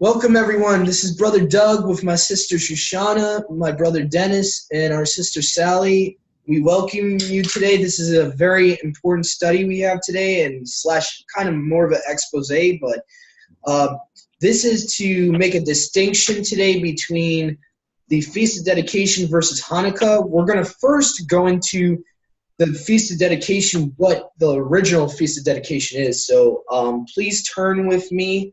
Welcome, everyone. This is Brother Doug with my sister Shoshana, my brother Dennis, and our sister Sally. We welcome you today. This is a very important study we have today, and slash kind of more of an expose, but this is to make a distinction today between the Feast of Dedication versus Hanukkah. We're going to first go into the Feast of Dedication, what the original Feast of Dedication is. So please turn with me.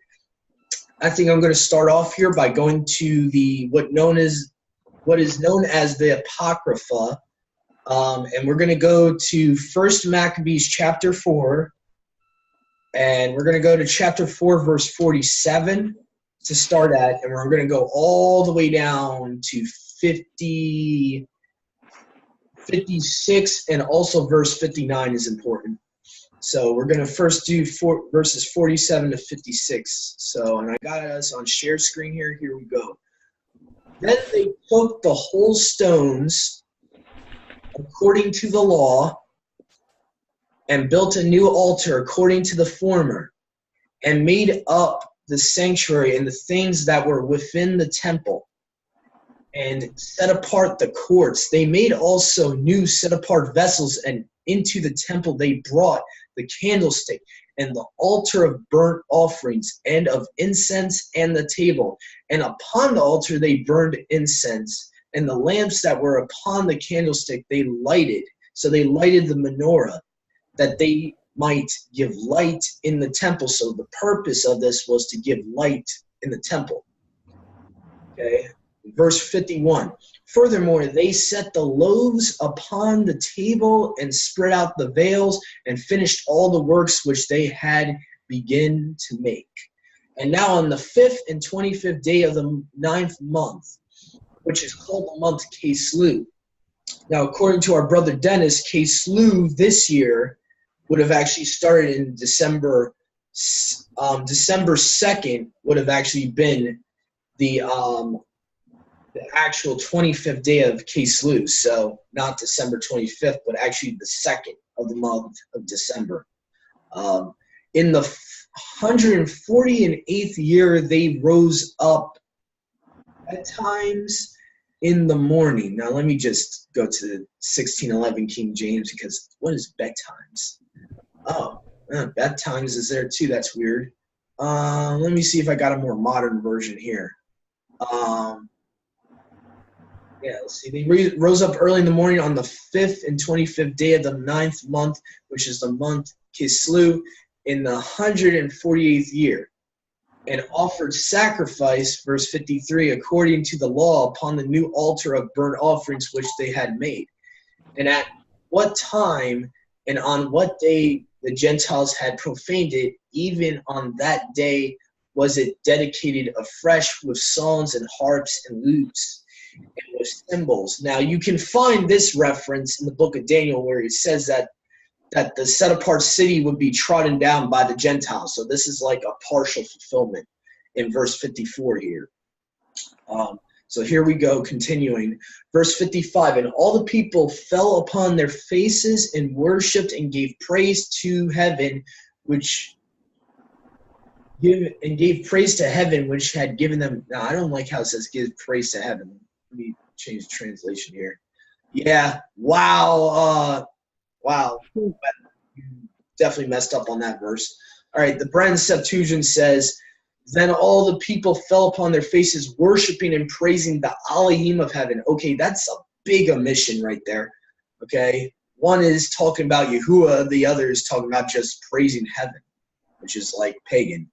I think I'm going to start off here by going to what is known as the Apocrypha, and we're going to go to 1 Maccabees chapter 4, and we're going to go to chapter 4, verse 47 to start at, and we're going to go all the way down to 56, and also verse 59 is important. So we're going to first do verses 47 to 56. So, and I got us on share screen here. Here we go. Then they took the whole stones according to the law and built a new altar according to the former and made up the sanctuary and the things that were within the temple and set apart the courts. They made also new set apart vessels, and into the temple they brought the candlestick and the altar of burnt offerings and of incense and the table. And upon the altar they burned incense, and the lamps that were upon the candlestick they lighted. So they lighted the menorah, that they might give light in the temple. So the purpose of this was to give light in the temple. Okay. Verse 51. Furthermore, they set the loaves upon the table and spread out the veils and finished all the works which they had begun to make. And now on the 5th and 25th day of the 9th month, which is called the month Kislev. Now, according to our brother Dennis, Kislev this year would have actually started in December. December 2nd would have actually been the actual 25th day of Kislev, so not December 25th, but actually the 2nd of the month of December. In the 148th year, they rose up at times in the morning. Now, let me just go to 1611 King James, because what is bedtimes? Oh, bedtimes is there too. That's weird. Let me see if I got a more modern version here. Yeah, let's see. They rose up early in the morning on the 5th and 25th day of the 9th month, which is the month Kislev, in the 148th year, and offered sacrifice, verse 53, according to the law upon the new altar of burnt offerings which they had made. And at what time and on what day the Gentiles had profaned it, even on that day was it dedicated afresh with psalms and harps and lutes and with cymbals. Now, you can find this reference in the book of Daniel where it says that the set-apart city would be trodden down by the Gentiles. So this is like a partial fulfillment in verse 54 here. So here we go, continuing. Verse 55, and all the people fell upon their faces and worshipped and gave praise to heaven, which gave praise to heaven, which had given them. Now, I don't like how it says give praise to heaven. Let me change the translation here. Yeah, wow. Wow. Definitely messed up on that verse. All right, the Brennan Septuagint says, then all the people fell upon their faces, worshiping and praising the Elohim of heaven. Okay, that's a big omission right there. Okay, one is talking about Yahuwah, the other is talking about just praising heaven, which is like pagan,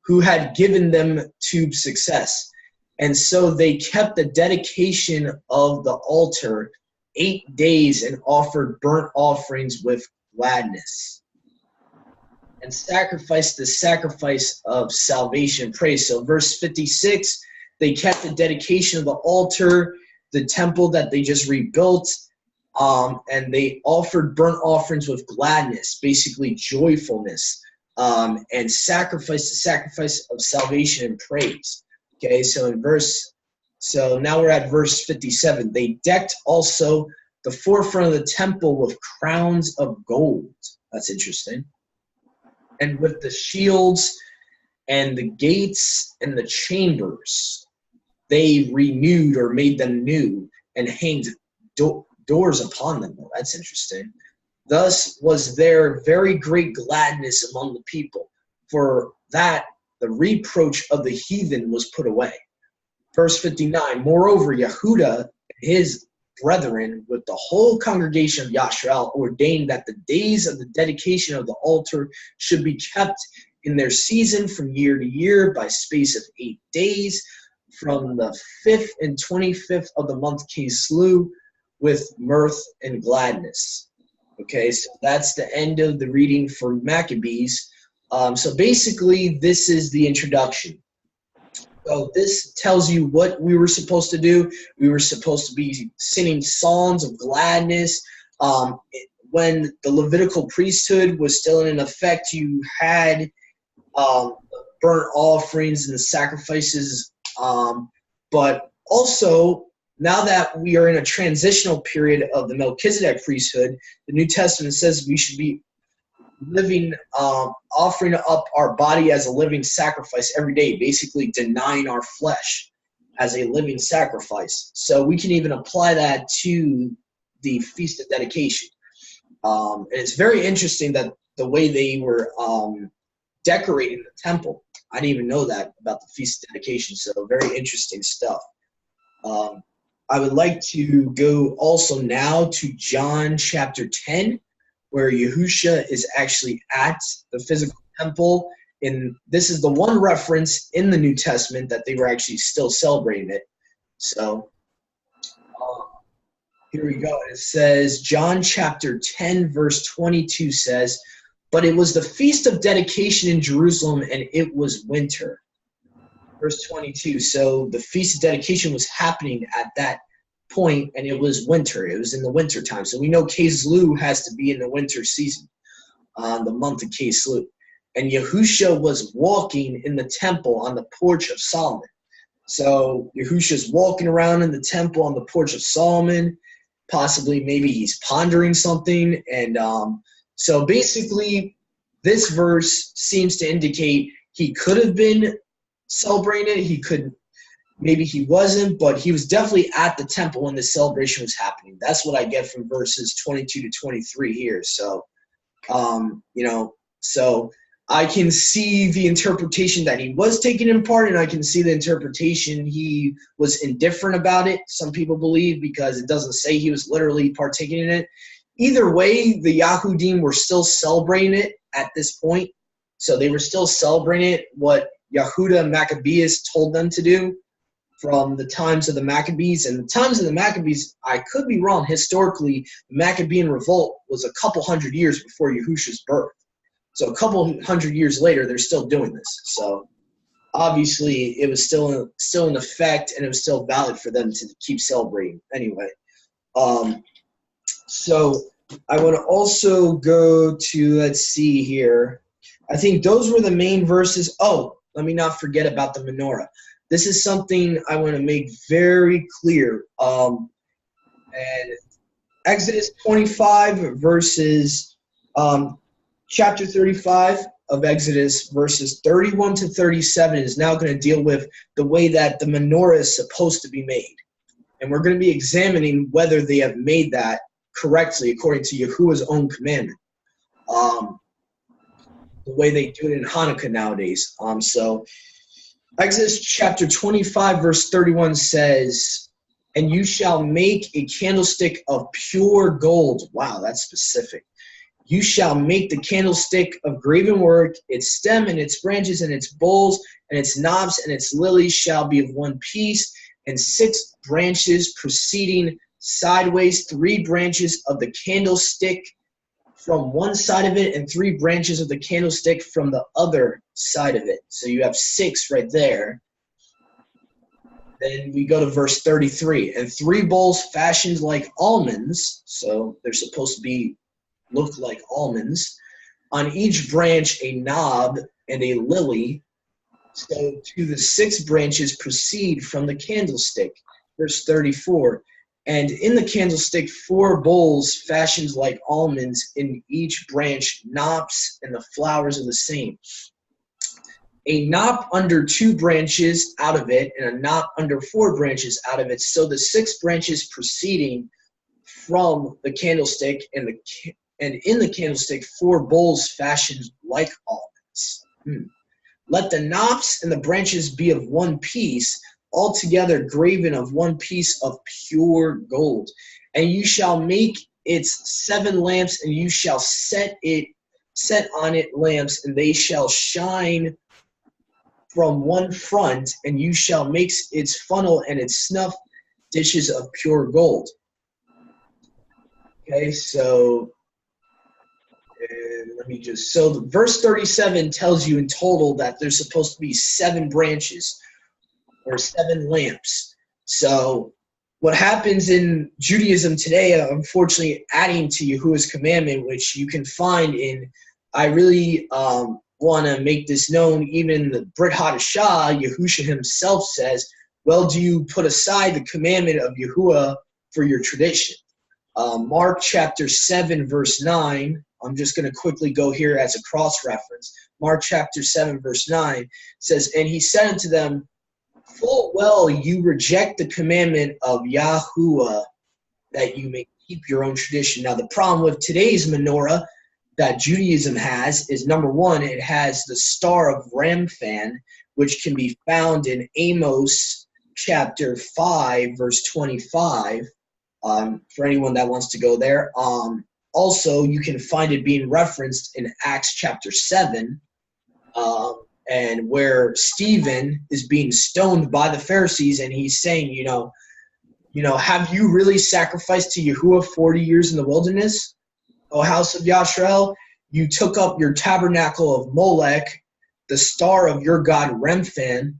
who had given them to success. And so they kept the dedication of the altar 8 days and offered burnt offerings with gladness and sacrificed the sacrifice of salvation praise. So verse 56, they kept the dedication of the altar, the temple that they just rebuilt, and they offered burnt offerings with gladness, basically joyfulness, and sacrificed the sacrifice of salvation and praise. Okay, so now we're at verse 57. They decked also the forefront of the temple with crowns of gold. That's interesting. And with the shields and the gates and the chambers they renewed or made them new and hanged doors upon them. Well, that's interesting. Thus was there very great gladness among the people, for that the reproach of the heathen was put away. Verse 59, moreover, Yehuda and his brethren with the whole congregation of Yashrael ordained that the days of the dedication of the altar should be kept in their season from year to year by space of 8 days, from the 5th and 25th of the month Kislev, with mirth and gladness. Okay, so that's the end of the reading for Maccabees. So basically, this is the introduction. So this tells you what we were supposed to do. We were supposed to be singing songs of gladness. When the Levitical priesthood was still in effect, you had burnt offerings and the sacrifices. But also, now that we are in a transitional period of the Melchizedek priesthood, the New Testament says we should be living, offering up our body as a living sacrifice every day, basically denying our flesh as a living sacrifice. So we can even apply that to the Feast of Dedication. And it's very interesting that the way they were decorating the temple. I didn't even know that about the Feast of Dedication, so very interesting stuff. I would like to go also now to John chapter 10, where Yahushua is actually at the physical temple. And this is the one reference in the New Testament that they were actually still celebrating it. So here we go. It says, John chapter 10, verse 22 says, but it was the Feast of Dedication in Jerusalem, and it was winter. Verse 22, so the Feast of Dedication was happening at that point, and it was winter. It was in the winter time. So we know Kislev has to be in the winter season, the month of Kislev. And Yahushua was walking in the temple on the porch of Solomon. So Yahushua's walking around in the temple on the porch of Solomon. Possibly, maybe he's pondering something. And so basically, this verse seems to indicate he could have been celebrating it. He could, maybe he wasn't, but he was definitely at the temple when the celebration was happening. That's what I get from verses 22 to 23 here. So, so I can see the interpretation that he was taking in part, and I can see the interpretation he was indifferent about it, some people believe, because it doesn't say he was literally partaking in it. Either way, the Yahudim were still celebrating it at this point. So they were still celebrating it, what Yehuda and Maccabees told them to do from the times of the Maccabees. And the times of the Maccabees, I could be wrong, historically, the Maccabean revolt was a couple hundred years before Yahushua's birth. So a couple hundred years later, they're still doing this. So obviously, it was still in effect, and it was still valid for them to keep celebrating. Anyway, so I want to also go to, let's see here. I think those were the main verses. Oh, let me not forget about the menorah. This is something I want to make very clear. And Exodus 25 verses, chapter 35 of Exodus verses 31 to 37 is now going to deal with the way that the menorah is supposed to be made. And we're going to be examining whether they have made that correctly according to Yahuwah's own commandment. The way they do it in Hannukah nowadays. So Exodus chapter 25 verse 31 says, and you shall make a candlestick of pure gold. Wow, that's specific. You shall make the candlestick of graven work. Its stem and its branches and its bowls and its knobs and its lilies shall be of one piece, and 6 branches proceeding sideways, 3 branches of the candlestick from one side of it, and 3 branches of the candlestick from the other side of it. So you have 6 right there. Then we go to verse 33. And 3 bowls fashioned like almonds, so they're supposed to be look like almonds. On each branch a knob and a lily. So to the 6 branches proceed from the candlestick. Verse 34. And in the candlestick 4 bowls fashioned like almonds, in each branch knops and the flowers of the same. a knot under 2 branches out of it, and a knot under 4 branches out of it. So the 6 branches proceeding from the candlestick, and in the candlestick 4 bowls fashioned like almonds. Let the knops and the branches be of one piece, altogether graven of one piece of pure gold. And you shall make its 7 lamps, and you shall set on it lamps, and they shall shine from one front, and you shall make its funnel and its snuff dishes of pure gold. Okay, so so verse 37 tells you in total that there's supposed to be 7 branches or 7 lamps. So what happens in Judaism today, unfortunately, adding to Yahuwah's commandment, which you can find in, I really want to make this known, even the Brit Hadashah, Yahusha himself says, well, do you put aside the commandment of Yahuwah for your tradition? Mark chapter 7, verse 9, I'm just going to quickly go here as a cross-reference. Mark chapter 7, verse 9 says, and he said unto them, full well you reject the commandment of Yahuwah, that you may keep your own tradition. Now the problem with today's menorah that Judaism has is, number one, it has the star of Remphan, which can be found in Amos chapter 5, verse 25, for anyone that wants to go there. Also, you can find it being referenced in Acts chapter 7, and where Stephen is being stoned by the Pharisees, and he's saying, have you really sacrificed to Yahuwah 40 years in the wilderness, O house of Yashrael? You took up your tabernacle of Molech, the star of your god Remphan.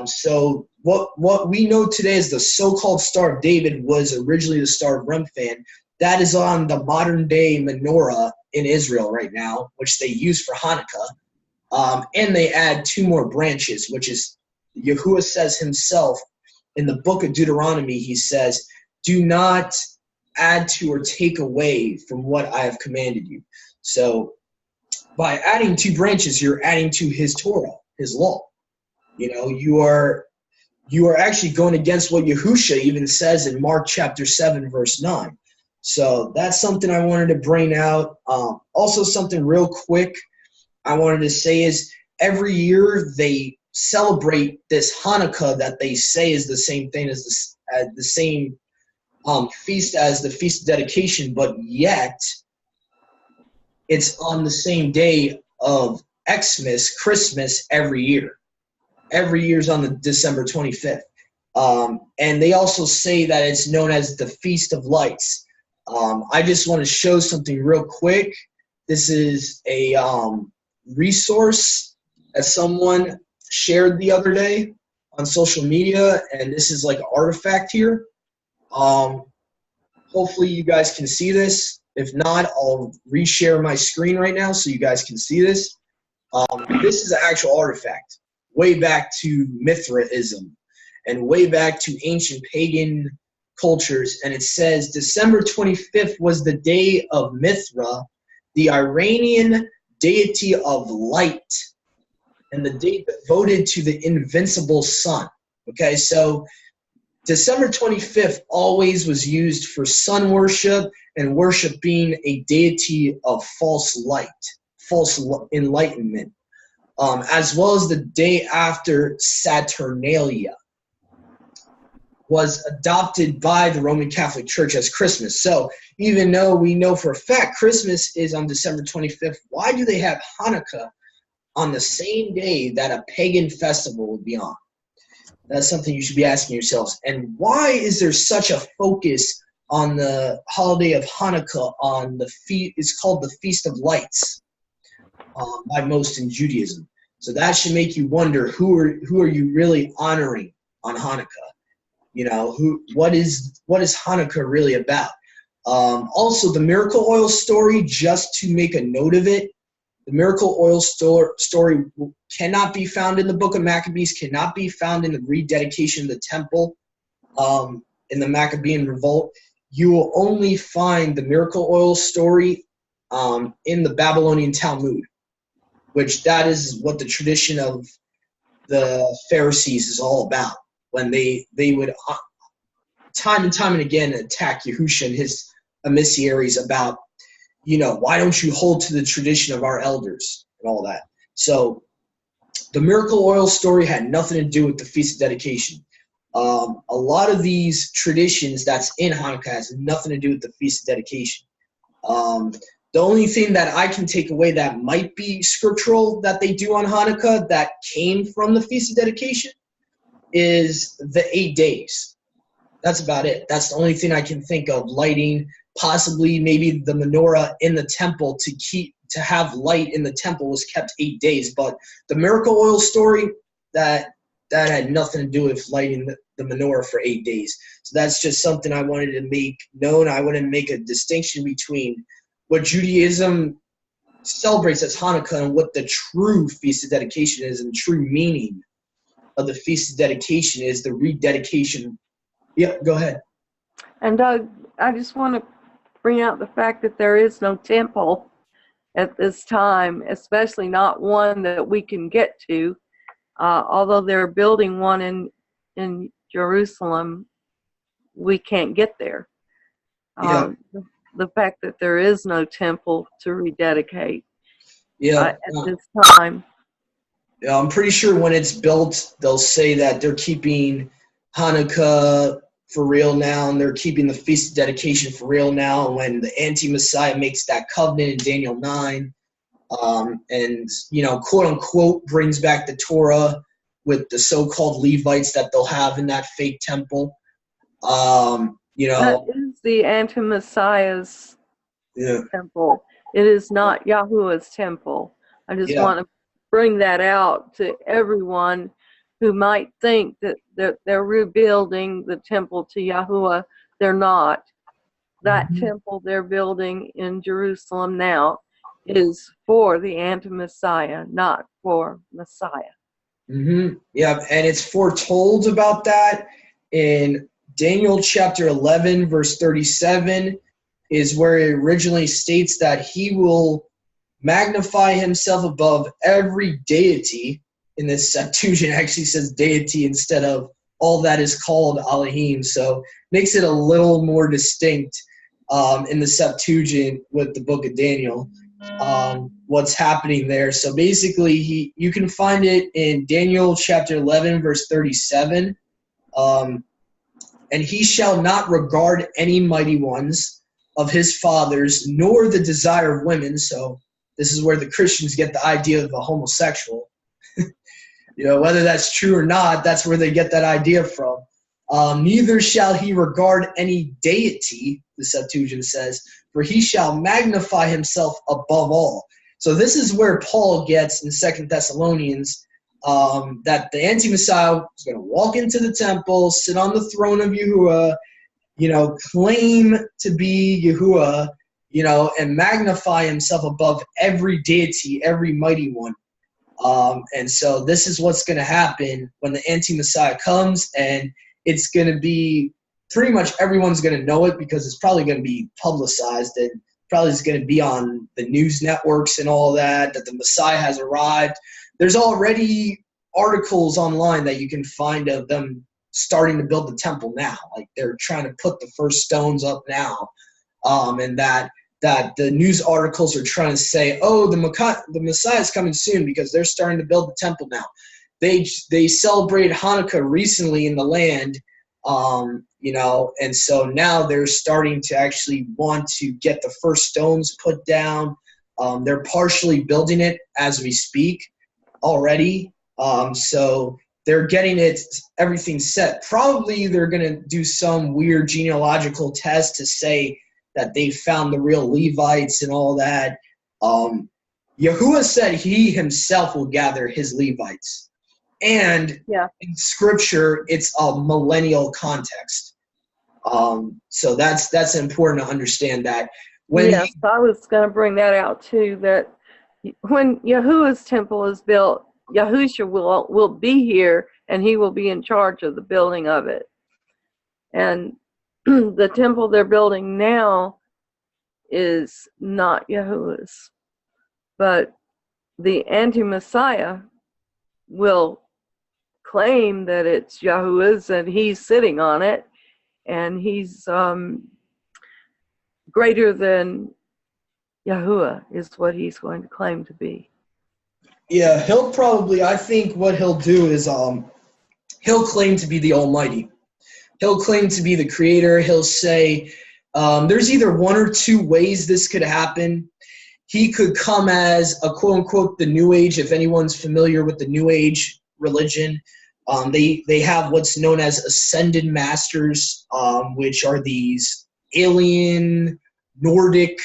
So what we know today as the so-called Star of David was originally the Star of Remphan. That is on the modern-day menorah in Israel right now, which they use for Hannukah. And they add 2 more branches, which is, Yahuwah says himself in the book of Deuteronomy, he says, do not add to or take away from what I have commanded you. So by adding 2 branches, you're adding to his Torah, his law. You are actually going against what Yahusha even says in Mark chapter 7, verse 9. So that's something I wanted to bring out. Also something real quick I wanted to say is, every year they celebrate this Hannukah that they say is the same thing as the same feast as the Feast of Dedication, but yet it's on the same day of Xmas, Christmas, every year. Every year is on the December 25th. And they also say that it's known as the Feast of Lights. I just want to show something real quick. This is a resource that someone shared the other day on social media, and this is like an artifact here. Hopefully you guys can see this. If not, I'll reshare my screen right now so you guys can see this. This is an actual artifact, way back to Mithraism and way back to ancient pagan cultures, and it says December 25th was the day of Mithra, the Iranian deity of light, and the date devoted to the invincible sun. Okay, so December 25th always was used for sun worship and worship being a deity of false light, false enlightenment, as well as the day after Saturnalia was adopted by the Roman Catholic Church as Christmas. So even though we know for a fact Christmas is on December 25th, why do they have Hannukah on the same day that a pagan festival would be on? That's something you should be asking yourselves. And why is there such a focus on the holiday of Hannukah on the feast? It's called the Feast of Lights by most in Judaism. So that should make you wonder, who are you really honoring on Hannukah? What is Hannukah really about? Also, the miracle oil story, just to make a note of it, the miracle oil story cannot be found in the book of Maccabees, cannot be found in the rededication of the temple in the Maccabean revolt. You will only find the miracle oil story in the Babylonian Talmud, which that is what the tradition of the Pharisees is all about. When they would time and time and again attack Yahusha and his emissaries about, why don't you hold to the tradition of our elders and all that. So the miracle oil story had nothing to do with the Feast of Dedication. A lot of these traditions that's in Hanukkah has nothing to do with the Feast of Dedication. The only thing that I can take away that might be scriptural that they do on Hanukkah that came from the Feast of Dedication is the 8 days. That's about it. That's the only thing I can think of. Lighting, possibly maybe the menorah in the temple to have light in the temple was kept 8 days. But the miracle oil story, that had nothing to do with lighting the menorah for 8 days. So that's just something I wanted to make known. I want to make a distinction between what Judaism celebrates as Hanukkah and what the true Feast of Dedication is, and the true meaning of the Feast of Dedication is the rededication. Yeah, go ahead. And Doug, I just want to bring out the fact that there is no temple at this time, especially not one that we can get to. Although they're building one in Jerusalem, we can't get there. Yeah. The fact that there is no temple to rededicate at this time. Yeah, I'm pretty sure when it's built, they'll say that they're keeping Hanukkah for real now, and they're keeping the Feast of Dedication for real now. When the anti-Messiah makes that covenant in Daniel 9, and, quote unquote, brings back the Torah with the so-called Levites that they'll have in that fake temple. That is the anti-Messiah's temple. It is not Yahuwah's temple. I just want to bring that out to everyone who might think that they're rebuilding the temple to Yahuwah. They're not. That temple they're building in Jerusalem now is for the anti-Messiah, not for Messiah. Yeah, and it's foretold about that in Daniel chapter 11, verse 37, is where it originally states that he will magnify himself above every deity. In this Septuagint, actually says deity instead of all that is called Elohim, so makes it a little more distinct in the Septuagint with the book of Daniel. What's happening there. So basically, you can find it in Daniel chapter 11, verse 37. And he shall not regard any mighty ones of his fathers, nor the desire of women. So this is where the Christians get the idea of a homosexual. Whether that's true or not, that's where they get that idea from. Neither shall he regard any deity, the Septuagint says, for he shall magnify himself above all. So this is where Paul gets in 2 Thessalonians that the anti-Messiah is going to walk into the temple, sit on the throne of Yahuwah, claim to be Yahuwah, and magnify himself above every deity, every mighty one. And so this is what's going to happen when the anti-Messiah comes, and it's going to be pretty much everyone's going to know it because it's probably going to be publicized, and probably is going to be on the news networks and all that the Messiah has arrived. There's already articles online that you can find of them starting to build the temple now. Like they're trying to put the first stones up now, and that the news articles are trying to say, oh, the Messiah is coming soon because they're starting to build the temple now. They celebrated Hanukkah recently in the land, and so now they're starting to actually want to get the first stones put down. They're partially building it as we speak already. So they're getting everything set. Probably they're going to do some weird genealogical test to say that they found the real Levites and all that. Yahuwah said he himself will gather his Levites. And in Scripture, it's a millennial context. So that's important to understand that. I was going to bring that out too, that when Yahuwah's temple is built, Yahusha will be here, and he will be in charge of the building of it. And the temple they're building now is not Yahuwah's. But the anti-Messiah will claim that it's Yahuwah's and he's sitting on it, and he's greater than Yahuwah is what he's going to claim to be. Yeah, he'll probably, I think what he'll do is he'll claim to be the Almighty. He'll claim to be the creator. He'll say there's either one or two ways this could happen. He could come as a quote-unquote the New Age, if anyone's familiar with the New Age religion. They have what's known as ascended masters, which are these alien, Nordic,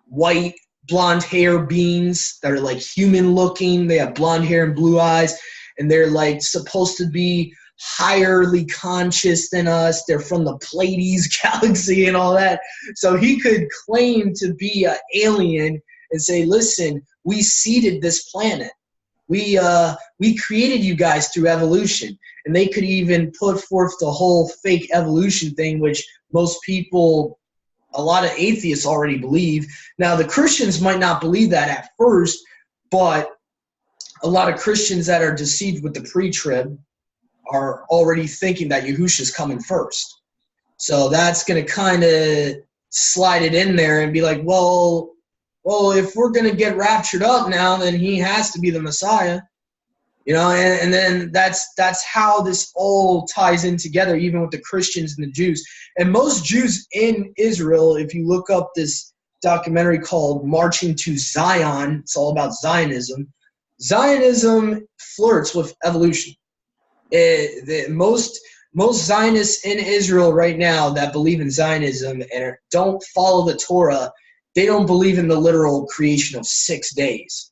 white, blonde hair beings that are like human looking. They have blonde hair and blue eyes, and they're like supposed to be higherly conscious than us. They're from the Pleiades galaxy and all that. So he could claim to be an alien and say, listen, we seeded this planet. We created you guys through evolution. And they could even put forth the whole fake evolution thing, which most people, a lot of atheists already believe. Now, the Christians might not believe that at first, but a lot of Christians that are deceived with the pre-trib are already thinking that Yahushua's coming first. So that's going to kind of slide it in there and be like, well, if we're going to get raptured up now, then he has to be the Messiah. You know, and then that's how this all ties in together, even with the Christians and the Jews. And most Jews in Israel, if you look up this documentary called Marching to Zion, it's all about Zionism. Zionism flirts with evolution. Most Zionists in Israel right now that believe in Zionism and don't follow the Torah, they don't believe in the literal creation of 6 days.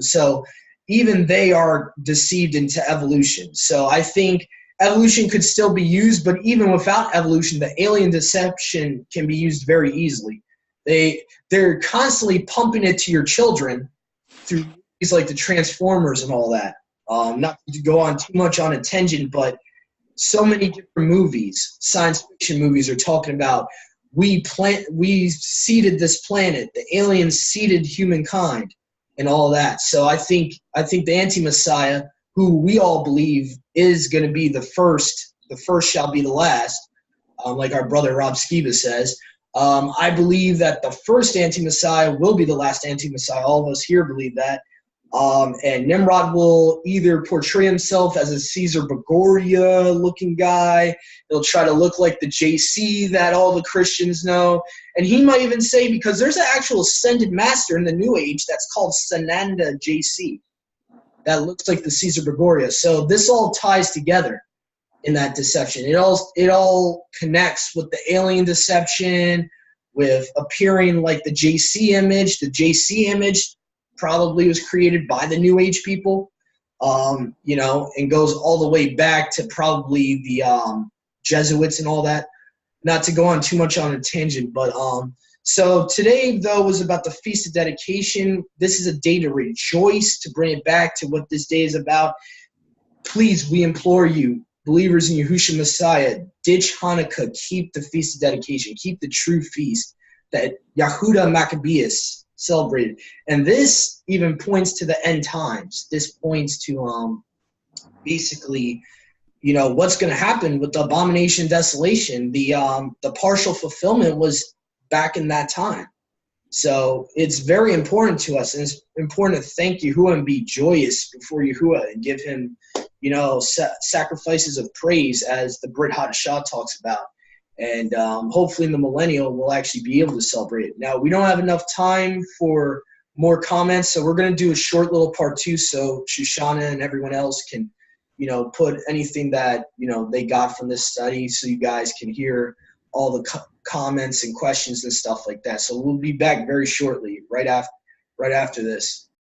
So even they are deceived into evolution. So I think evolution could still be used, but even without evolution, the alien deception can be used very easily. They're constantly pumping it to your children through things like the Transformers and all that. Not to go on too much on a tangent, but so many different movies, science fiction movies, are talking about we seeded this planet, the aliens seeded humankind, and all that. So I think the anti-Messiah, who we all believe is going to be the first shall be the last, like our brother Rob Skiba says. I believe that the first anti-Messiah will be the last anti-Messiah. All of us here believe that. And Nimrod will either portray himself as a Caesar Borgia-looking guy. He'll try to look like the JC that all the Christians know. And he might even say, because there's an actual ascended master in the New Age that's called Sananda JC. That looks like the Caesar Borgia. So this all ties together in that deception. It all connects with the alien deception, with appearing like the JC image. The JC image probably was created by the New Age people, and goes all the way back to probably the Jesuits and all that. Not to go on too much on a tangent, but so today, though, was about the Feast of Dedication. This is a day to rejoice, to bring it back to what this day is about. Please, we implore you, believers in Yahushua Messiah, ditch Hannukah, keep the Feast of Dedication, keep the true feast that Yehuda Maccabeus celebrated. And this even points to the end times. This points to basically, what's going to happen with the abomination and desolation. The partial fulfillment was back in that time. So it's very important to us, and it's important to thank Yahuwah and be joyous before Yahuwah and give him, sacrifices of praise, as the Brit Hadashah talks about. And hopefully in the millennial we'll actually be able to celebrate it. Now, we don't have enough time for more comments, so we're going to do a short little part 2 so Shoshana and everyone else can, put anything that, they got from this study, so you guys can hear all the comments and questions and stuff like that. So we'll be back very shortly, right after this.